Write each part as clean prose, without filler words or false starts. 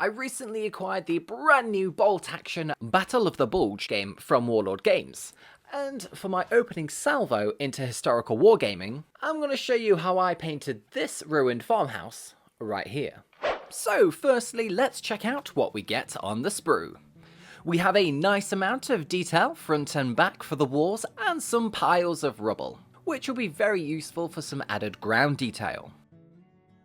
I recently acquired the brand new bolt-action Battle of the Bulge game from Warlord Games, and for my opening salvo into historical wargaming, I'm going to show you how I painted this ruined farmhouse right here. So firstly, let's check out what we get on the sprue. We have a nice amount of detail front and back for the walls and some piles of rubble, which will be very useful for some added ground detail.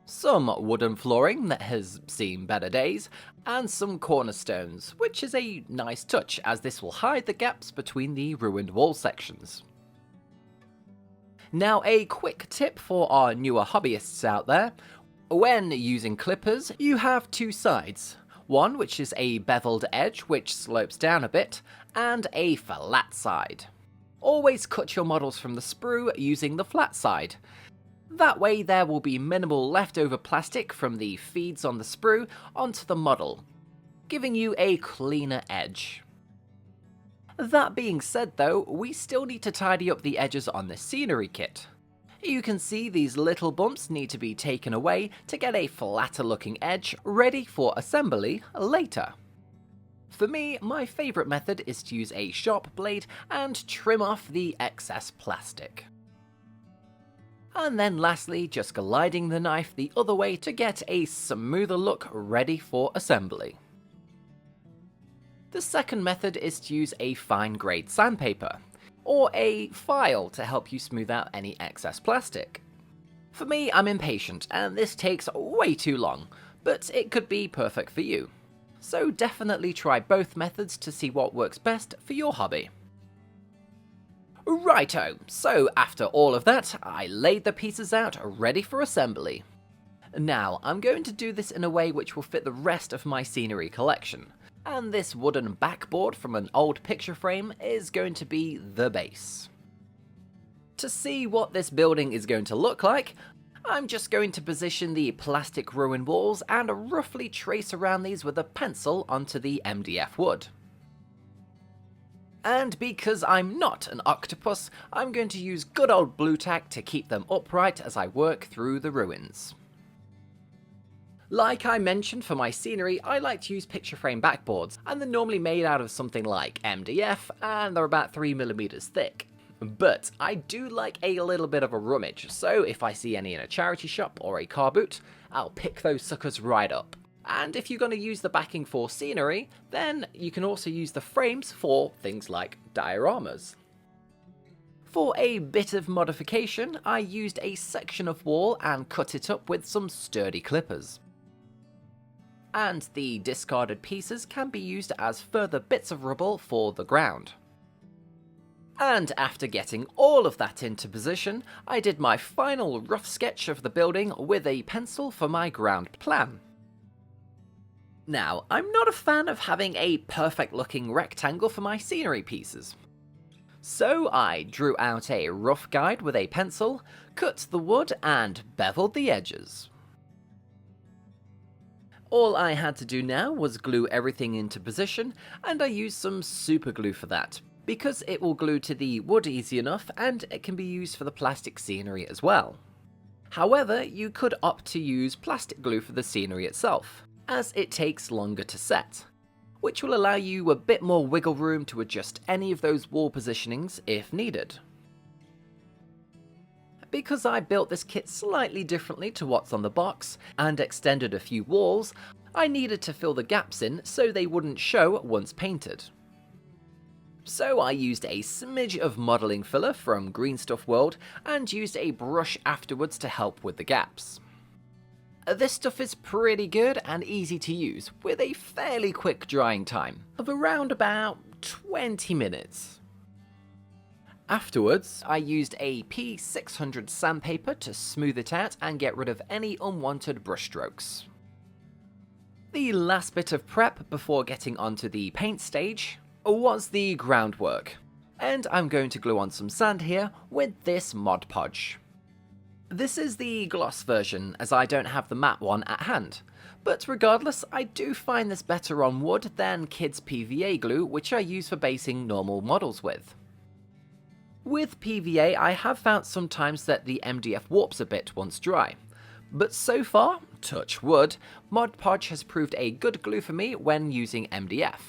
Some wooden flooring that has seen better days, and some cornerstones, which is a nice touch as this will hide the gaps between the ruined wall sections. Now a quick tip for our newer hobbyists out there. When using clippers, you have two sides. One which is a beveled edge which slopes down a bit, and a flat side. Always cut your models from the sprue using the flat side. That way there will be minimal leftover plastic from the feeds on the sprue onto the model, giving you a cleaner edge. That being said though, we still need to tidy up the edges on the scenery kit. You can see these little bumps need to be taken away to get a flatter looking edge ready for assembly later. For me, my favourite method is to use a sharp blade and trim off the excess plastic. And then lastly, just gliding the knife the other way to get a smoother look ready for assembly. The second method is to use a fine grade sandpaper, or a file to help you smooth out any excess plastic. For me, I'm impatient and this takes way too long, but it could be perfect for you. So definitely try both methods to see what works best for your hobby. Righto, so after all of that, I laid the pieces out ready for assembly. Now, I'm going to do this in a way which will fit the rest of my scenery collection, and this wooden backboard from an old picture frame is going to be the base. To see what this building is going to look like, I'm just going to position the plastic ruined walls and roughly trace around these with a pencil onto the MDF wood. And because I'm not an octopus, I'm going to use good old blue tack to keep them upright as I work through the ruins. Like I mentioned for my scenery, I like to use picture frame backboards, and they're normally made out of something like MDF, and they're about 3mm thick. But I do like a little bit of a rummage, so if I see any in a charity shop or a car boot, I'll pick those suckers right up. And if you're going to use the backing for scenery, then you can also use the frames for things like dioramas. For a bit of modification, I used a section of wall and cut it up with some sturdy clippers. And the discarded pieces can be used as further bits of rubble for the ground. And after getting all of that into position, I did my final rough sketch of the building with a pencil for my ground plan. Now, I'm not a fan of having a perfect looking rectangle for my scenery pieces. So I drew out a rough guide with a pencil, cut the wood and beveled the edges. All I had to do now was glue everything into position, and I used some super glue for that, because it will glue to the wood easy enough and it can be used for the plastic scenery as well. However, you could opt to use plastic glue for the scenery itself, as it takes longer to set, which will allow you a bit more wiggle room to adjust any of those wall positionings if needed. Because I built this kit slightly differently to what's on the box, and extended a few walls, I needed to fill the gaps in so they wouldn't show once painted. So I used a smidge of modelling filler from Green Stuff World, and used a brush afterwards to help with the gaps. This stuff is pretty good and easy to use, with a fairly quick drying time of around about 20 minutes. Afterwards, I used a P600 sandpaper to smooth it out and get rid of any unwanted brushstrokes. The last bit of prep before getting onto the paint stage was the groundwork, and I'm going to glue on some sand here with this Mod Podge. This is the gloss version, as I don't have the matte one at hand, but regardless, I do find this better on wood than Kids PVA glue, which I use for basing normal models with. With PVA, I have found sometimes that the MDF warps a bit once dry, but so far, touch wood, Mod Podge has proved a good glue for me when using MDF.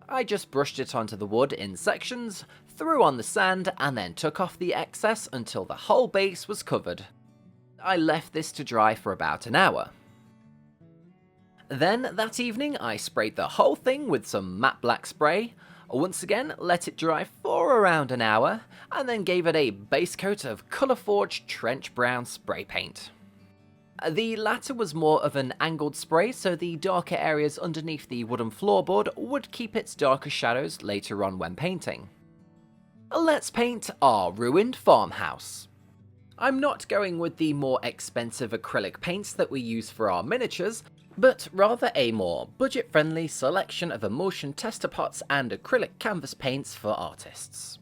I just brushed it onto the wood in sections, threw on the sand, and then took off the excess until the whole base was covered. I left this to dry for about an hour. Then, that evening, I sprayed the whole thing with some matte black spray, once again let it dry for around an hour, and then gave it a base coat of colour-forged trench brown spray paint. The latter was more of an angled spray, so the darker areas underneath the wooden floorboard would keep its darker shadows later on when painting. Let's paint our ruined farmhouse. I'm not going with the more expensive acrylic paints that we use for our miniatures, but rather a more budget-friendly selection of emulsion tester pots and acrylic canvas paints for artists.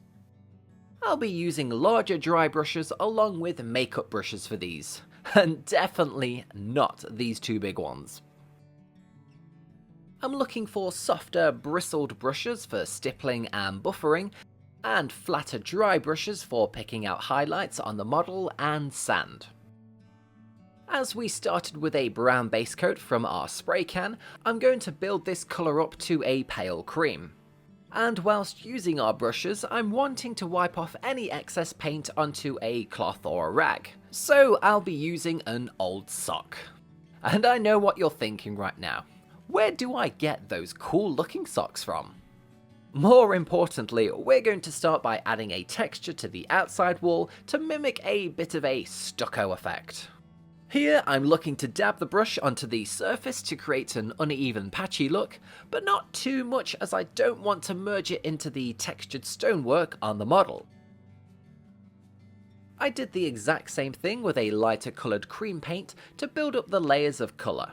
I'll be using larger dry brushes along with makeup brushes for these, and definitely not these two big ones. I'm looking for softer bristled brushes for stippling and buffering, and flatter dry brushes for picking out highlights on the model and sand. As we started with a brown base coat from our spray can, I'm going to build this colour up to a pale cream. And whilst using our brushes, I'm wanting to wipe off any excess paint onto a cloth or a rag, so I'll be using an old sock. And I know what you're thinking right now. Where do I get those cool looking socks from? More importantly, we're going to start by adding a texture to the outside wall to mimic a bit of a stucco effect. Here I'm looking to dab the brush onto the surface to create an uneven patchy look, but not too much as I don't want to merge it into the textured stonework on the model. I did the exact same thing with a lighter coloured cream paint to build up the layers of colour.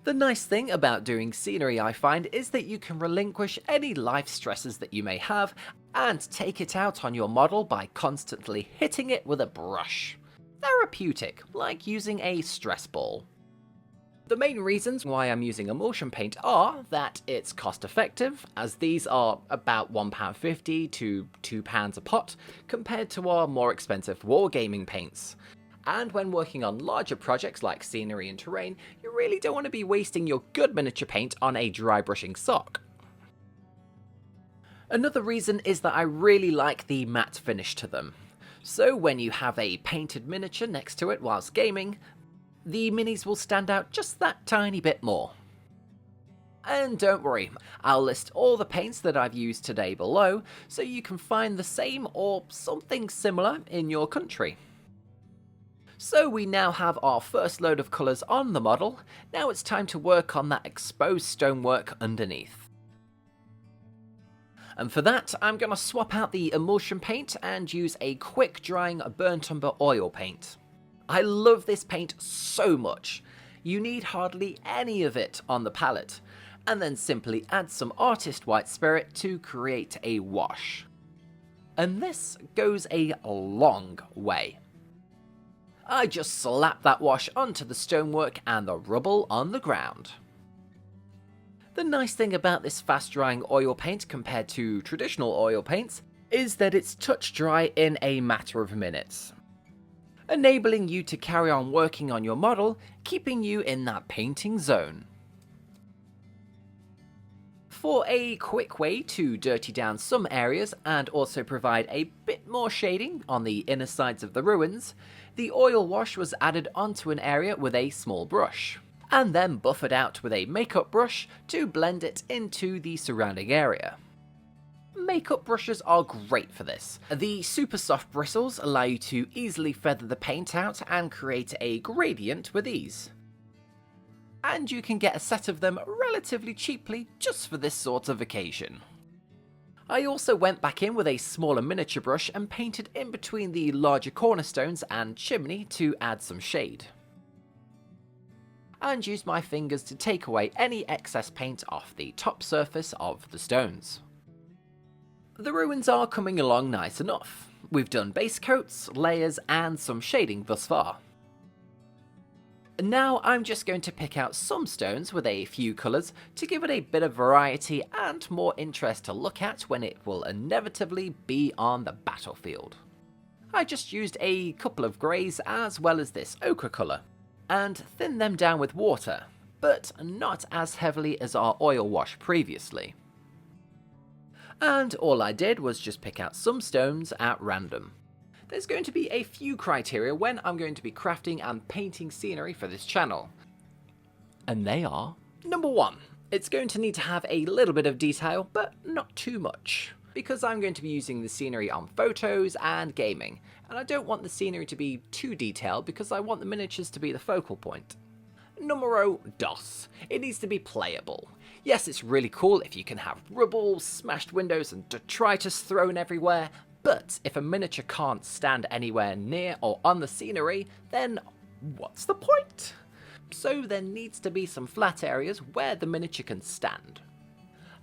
The nice thing about doing scenery, I find, is that you can relinquish any life stresses that you may have and take it out on your model by constantly hitting it with a brush. Therapeutic, like using a stress ball. The main reasons why I'm using emulsion paint are that it's cost effective, as these are about £1.50 to £2 a pot, compared to our more expensive wargaming paints. And when working on larger projects like scenery and terrain, you really don't want to be wasting your good miniature paint on a dry brushing sock. Another reason is that I really like the matte finish to them. So when you have a painted miniature next to it whilst gaming, the minis will stand out just that tiny bit more. And don't worry, I'll list all the paints that I've used today below, so you can find the same or something similar in your country. So we now have our first load of colours on the model, now it's time to work on that exposed stonework underneath. And for that, I'm going to swap out the emulsion paint and use a quick drying burnt umber oil paint. I love this paint so much. You need hardly any of it on the palette, and then simply add some artist white spirit to create a wash. And this goes a long way. I just slap that wash onto the stonework and the rubble on the ground. The nice thing about this fast drying oil paint compared to traditional oil paints is that it's touch dry in a matter of minutes, enabling you to carry on working on your model, keeping you in that painting zone. For a quick way to dirty down some areas and also provide a bit more shading on the inner sides of the ruins, the oil wash was added onto an area with a small brush, and then buffered out with a makeup brush to blend it into the surrounding area. Makeup brushes are great for this. The super soft bristles allow you to easily feather the paint out and create a gradient with ease. And you can get a set of them relatively cheaply just for this sort of occasion. I also went back in with a smaller miniature brush and painted in between the larger cornerstones and chimney to add some shade, and used my fingers to take away any excess paint off the top surface of the stones. The ruins are coming along nice enough. We've done base coats, layers, and some shading thus far. Now I'm just going to pick out some stones with a few colours to give it a bit of variety and more interest to look at when it will inevitably be on the battlefield. I just used a couple of greys as well as this ochre colour. and thin them down with water, but not as heavily as our oil wash previously. And all I did was just pick out some stones at random. There's going to be a few criteria when I'm going to be crafting and painting scenery for this channel. And they are: number 1, it's going to need to have a little bit of detail, but not too much, because I'm going to be using the scenery on photos and gaming, and I don't want the scenery to be too detailed because I want the miniatures to be the focal point. Numero 2, it needs to be playable. Yes, it's really cool if you can have rubble, smashed windows and detritus thrown everywhere, but if a miniature can't stand anywhere near or on the scenery, then what's the point? So there needs to be some flat areas where the miniature can stand.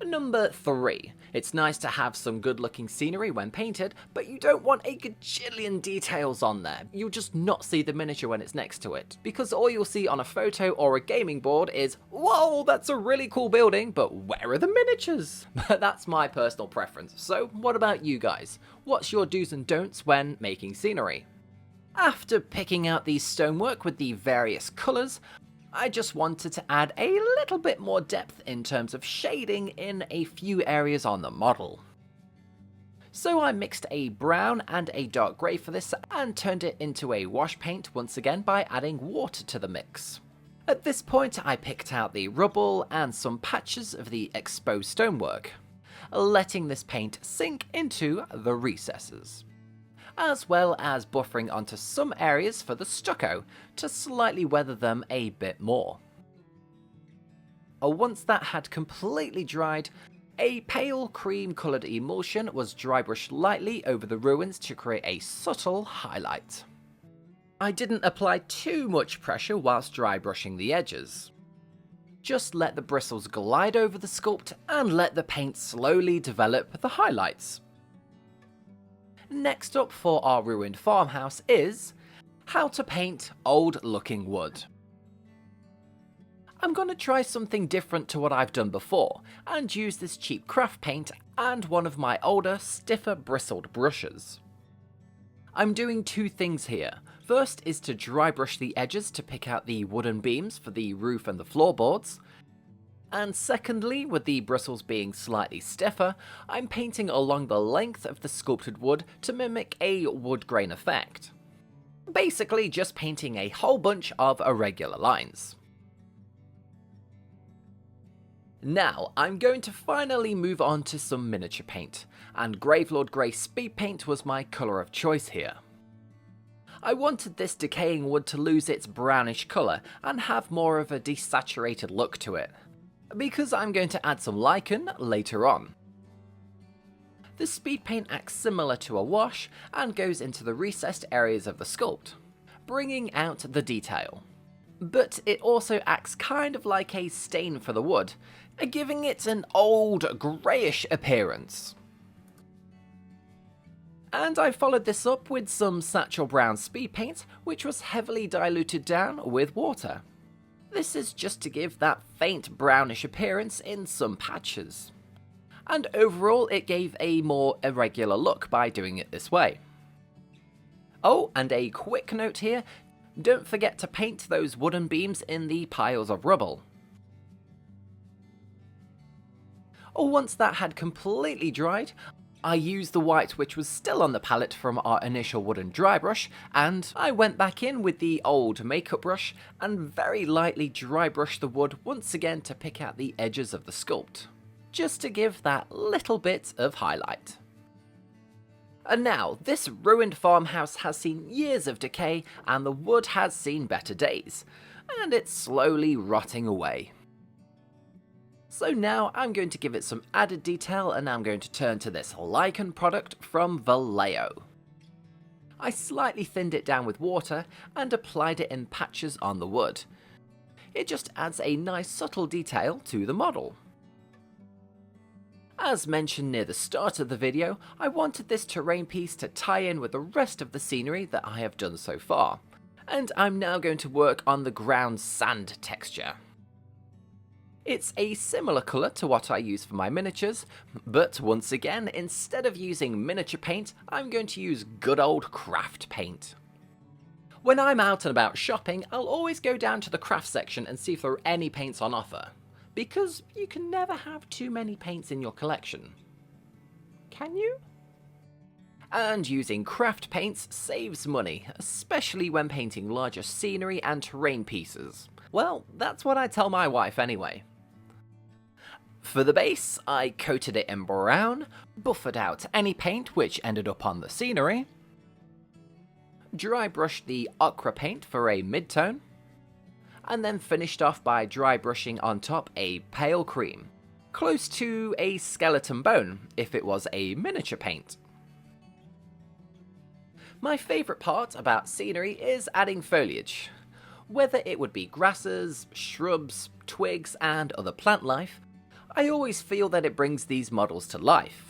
Number 3, it's nice to have some good looking scenery when painted, but you don't want a gajillion details on there. You'll just not see the miniature when it's next to it, because all you'll see on a photo or a gaming board is, whoa, that's a really cool building, but where are the miniatures? That's my personal preference. So what about you guys? What's your do's and don'ts when making scenery? After picking out the stonework with the various colours, I just wanted to add a little bit more depth in terms of shading in a few areas on the model. So I mixed a brown and a dark grey for this and turned it into a wash paint once again by adding water to the mix. At this point I picked out the rubble and some patches of the exposed stonework, letting this paint sink into the recesses, as well as buffering onto some areas for the stucco to slightly weather them a bit more. Once that had completely dried, a pale cream coloured emulsion was dry brushed lightly over the ruins to create a subtle highlight. I didn't apply too much pressure whilst dry brushing the edges. Just let the bristles glide over the sculpt and let the paint slowly develop the highlights. Next up for our ruined farmhouse is how to paint old looking wood. I'm going to try something different to what I've done before and use this cheap craft paint and one of my older, stiffer bristled brushes. I'm doing two things here. First is to dry brush the edges to pick out the wooden beams for the roof and the floorboards. And secondly, with the bristles being slightly stiffer, I'm painting along the length of the sculpted wood to mimic a wood grain effect. Basically just painting a whole bunch of irregular lines. Now, I'm going to finally move on to some miniature paint, and Gravelord Grey Speed Paint was my colour of choice here. I wanted this decaying wood to lose its brownish colour and have more of a desaturated look to it, because I'm going to add some lichen later on. The speed paint acts similar to a wash and goes into the recessed areas of the sculpt, bringing out the detail. But it also acts kind of like a stain for the wood, giving it an old greyish appearance. And I followed this up with some Satchel Brown speed paint, which was heavily diluted down with water. This is just to give that faint brownish appearance in some patches. And overall it gave a more irregular look by doing it this way. Oh, and a quick note here, don't forget to paint those wooden beams in the piles of rubble. Once that had completely dried, I used the white which was still on the palette from our initial wooden dry brush, and I went back in with the old makeup brush and very lightly dry brushed the wood once again to pick out the edges of the sculpt, just to give that little bit of highlight. And now, this ruined farmhouse has seen years of decay and the wood has seen better days, and it's slowly rotting away. So now I'm going to give it some added detail, and I'm going to turn to this lichen product from Vallejo. I slightly thinned it down with water and applied it in patches on the wood. It just adds a nice subtle detail to the model. As mentioned near the start of the video, I wanted this terrain piece to tie in with the rest of the scenery that I have done so far, and I'm now going to work on the ground sand texture. It's a similar colour to what I use for my miniatures, but once again, instead of using miniature paint, I'm going to use good old craft paint. When I'm out and about shopping, I'll always go down to the craft section and see if there are any paints on offer, because you can never have too many paints in your collection. Can you? And using craft paints saves money, especially when painting larger scenery and terrain pieces. Well, that's what I tell my wife anyway. For the base, I coated it in brown, buffered out any paint which ended up on the scenery, dry brushed the ochre paint for a mid-tone, and then finished off by dry brushing on top a pale cream, close to a skeleton bone if it was a miniature paint. My favourite part about scenery is adding foliage. Whether it would be grasses, shrubs, twigs and other plant life, I always feel that it brings these models to life.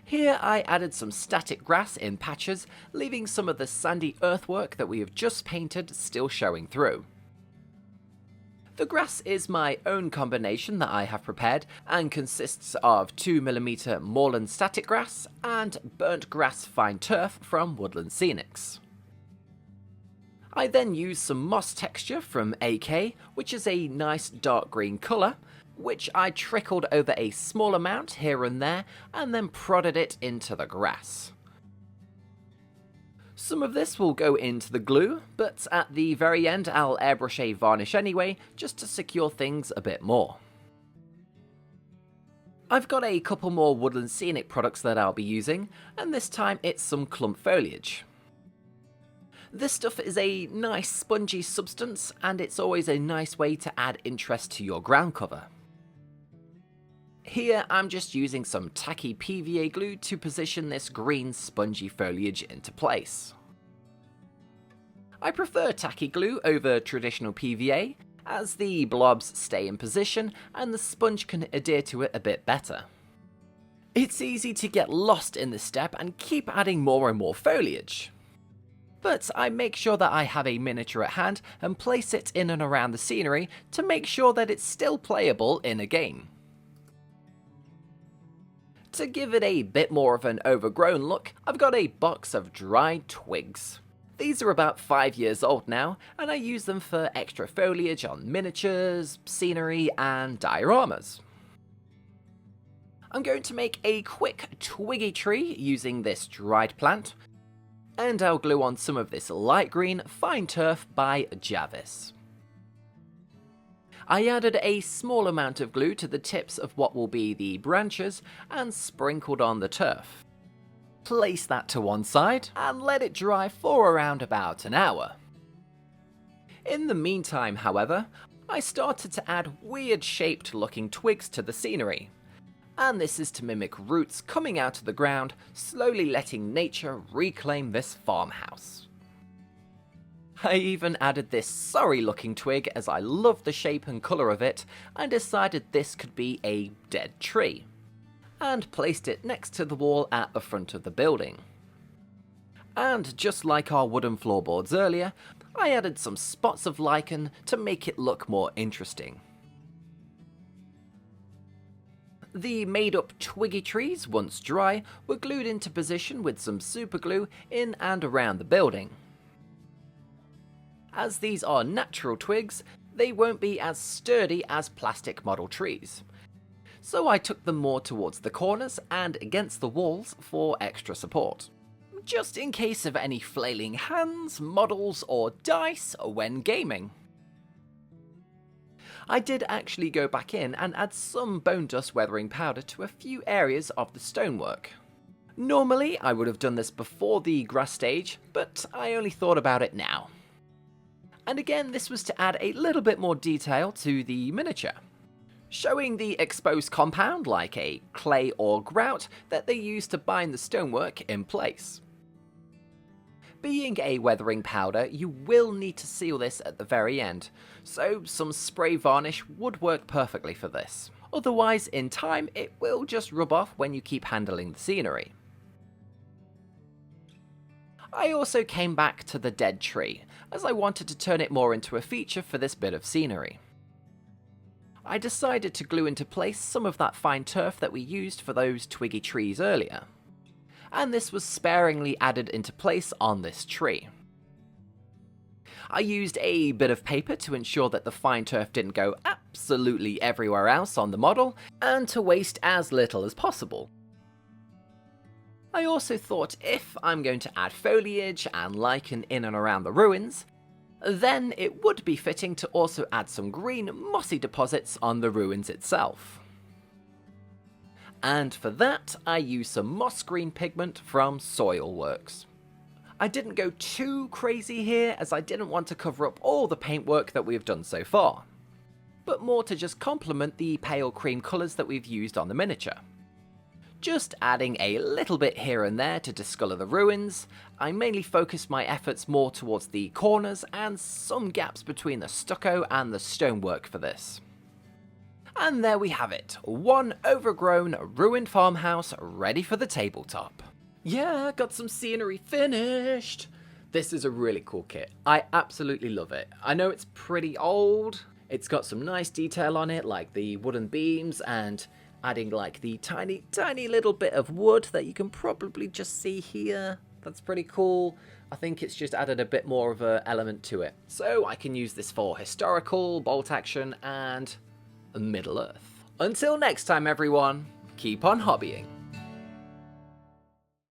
Here I added some static grass in patches, leaving some of the sandy earthwork that we have just painted still showing through. The grass is my own combination that I have prepared and consists of 2mm moorland static grass and burnt grass fine turf from Woodland Scenics. I then used some moss texture from 𝗂𝘂𝗏, which is a nice dark green colour, which I trickled over a small amount here and there and then prodded it into the grass. Some of this will go into the glue, but at the very end I'll airbrush a varnish anyway, just to secure things a bit more. I've got a couple more Woodland Scenic products that I'll be using, and this time it's some clump foliage. This stuff is a nice spongy substance, and it's always a nice way to add interest to your ground cover. Here I'm just using some tacky PVA glue to position this green spongy foliage into place. I prefer tacky glue over traditional PVA, as the blobs stay in position and the sponge can adhere to it a bit better. It's easy to get lost in this step and keep adding more and more foliage. But I make sure that I have a miniature at hand and place it in and around the scenery to make sure that it's still playable in a game. To give it a bit more of an overgrown look, I've got a box of dried twigs. These are about 5 years old now, and I use them for extra foliage on miniatures, scenery and dioramas. I'm going to make a quick twiggy tree using this dried plant, and I'll glue on some of this light green fine turf by 𝗕𝘗𝗂𝗏. I added a small amount of glue to the tips of what will be the branches and sprinkled on the turf. Place that to one side and let it dry for around about an hour. In the meantime, however, I started to add weird shaped looking twigs to the scenery. And this is to mimic roots coming out of the ground, slowly letting nature reclaim this farmhouse. I even added this sorry looking twig as I loved the shape and colour of it and decided this could be a dead tree, and placed it next to the wall at the front of the building. And just like our wooden floorboards earlier, I added some spots of lichen to make it look more interesting. The made up twiggy trees, once dry, were glued into position with some super glue in and around the building. As these are natural twigs, they won't be as sturdy as plastic model trees. So I took them more towards the corners and against the walls for extra support, just in case of any flailing hands, models or dice when gaming. I did actually go back in and add some bone dust weathering powder to a few areas of the stonework. Normally I would have done this before the grass stage, but I only thought about it now. And again, this was to add a little bit more detail to the miniature, showing the exposed compound like a clay or grout that they used to bind the stonework in place. Being a weathering powder, you will need to seal this at the very end, so some spray varnish would work perfectly for this. Otherwise, in time, it will just rub off when you keep handling the scenery. I also came back to the dead tree, as I wanted to turn it more into a feature for this bit of scenery. I decided to glue into place some of that fine turf that we used for those twiggy trees earlier, and this was sparingly added into place on this tree. I used a bit of paper to ensure that the fine turf didn't go absolutely everywhere else on the model, and to waste as little as possible. I also thought if I'm going to add foliage and lichen in and around the ruins, then it would be fitting to also add some green mossy deposits on the ruins itself. And for that, I used some moss green pigment from Soilworks. I didn't go too crazy here, as I didn't want to cover up all the paintwork that we've done so far, but more to just complement the pale cream colours that we've used on the miniature. Just adding a little bit here and there to discolour the ruins, I mainly focused my efforts more towards the corners and some gaps between the stucco and the stonework for this. And there we have it, one overgrown, ruined farmhouse ready for the tabletop. Yeah, got some scenery finished! This is a really cool kit. I absolutely love it. I know it's pretty old, it's got some nice detail on it, like the wooden beams and adding like the tiny little bit of wood that you can probably just see here. That's pretty cool. I think it's just added a bit more of an element to it. So I can use this for historical, bolt action, and Middle Earth. Until next time everyone, keep on hobbying.